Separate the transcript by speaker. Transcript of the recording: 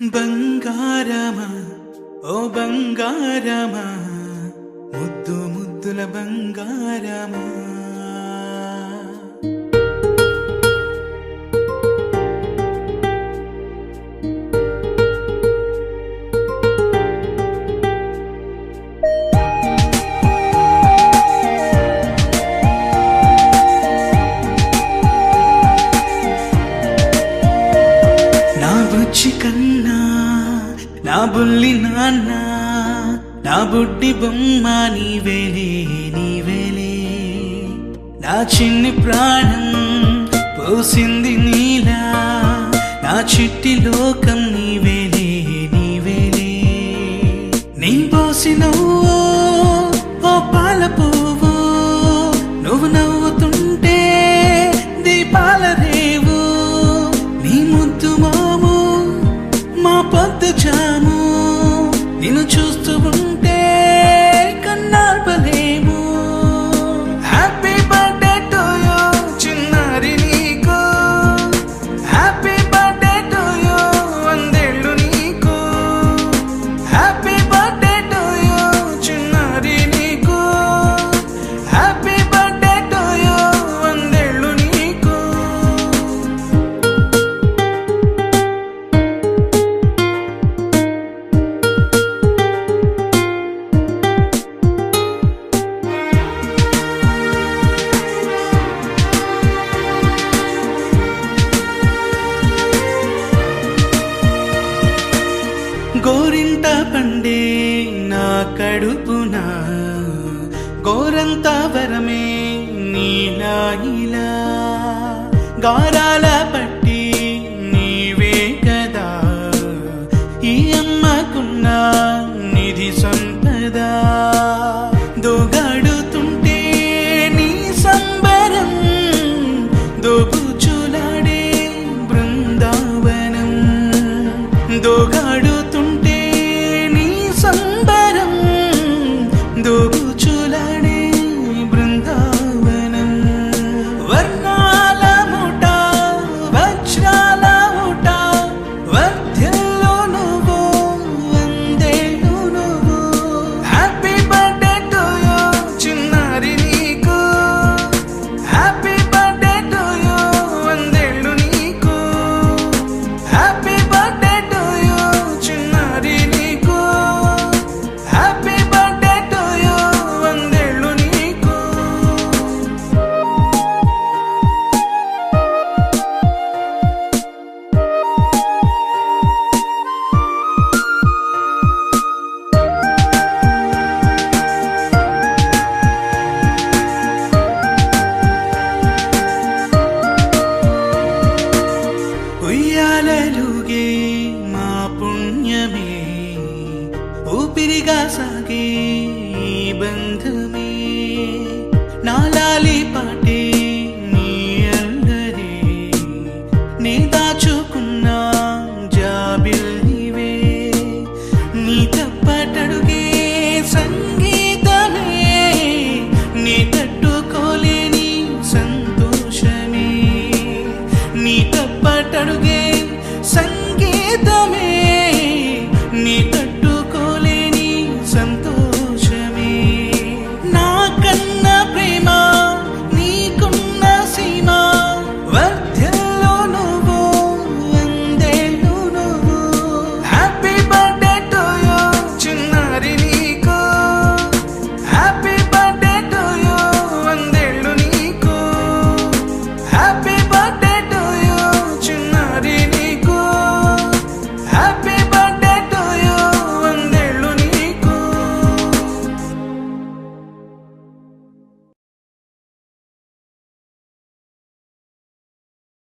Speaker 1: బంగారమా ఓ బంగారమా ముద్దు ముద్దుల బంగారమా నా బుచ్చి కన్నా నా బుల్లి నాన్న నా బుడ్డి బొమ్మ నీవేలే నీవేలే నా చిన్ని ప్రాణం పోసింది నీలా నా చిట్టి లోకం నీవేలే నీవేలే నీ పోసినవో ఓ పాల పువ్వు నువ్వు నవ్వుతుంటే దీపాల రేవు నీ ముద్దు మాము మా పొద్దు జాము నిన్ను చూస్తూ ఉంటే కన్నార్పలేము. హ్యాపీ బర్త్డే టు యూ చిన్నారి నీకు, హ్యాపీ బర్త్డే టు యూ వందేళ్ళు నీకు, హ్యాపీ బర్త్డే టు యూ చిన్నారి నీకు, హ్యాపీ బర్త్డే టు యూ వందేళ్ళు నీకు. గోరింట పండే నా కడుపున గోరంత వరమే నీలా ఇలా గారాల పట్టి నీవే కదా ఈ అమ్మకున్న నిధి సంపద దోగాడుతుంటే నీ సంబరం దోబుచులాడే బృందావనం దోగాడుతుంటే నీ సంబరం దోబుచులాడే బృందావనం వర్ణాల ముఠ వజ్రాల ముఠ వర్ధ్యంలో నువ్వు వందేళ్ళు నువ్వు. హ్యాపీ బర్త్డే టు యూ చిన్నారి నీకు, హ్యాపీ బర్త్డే టు యూ వందేళ్ళు నీకు, హ్యాపీ బర్త్డే టు యూ చిన్నారి నీకు, హ్యాపీ బర్త్డే టు యూ వందేళ్ళు నీకు. ఉయ్యాలలుగే మా పుణ్యమే ఊపిరిగా సాగే ఈ బంధమే నాలాలి పాట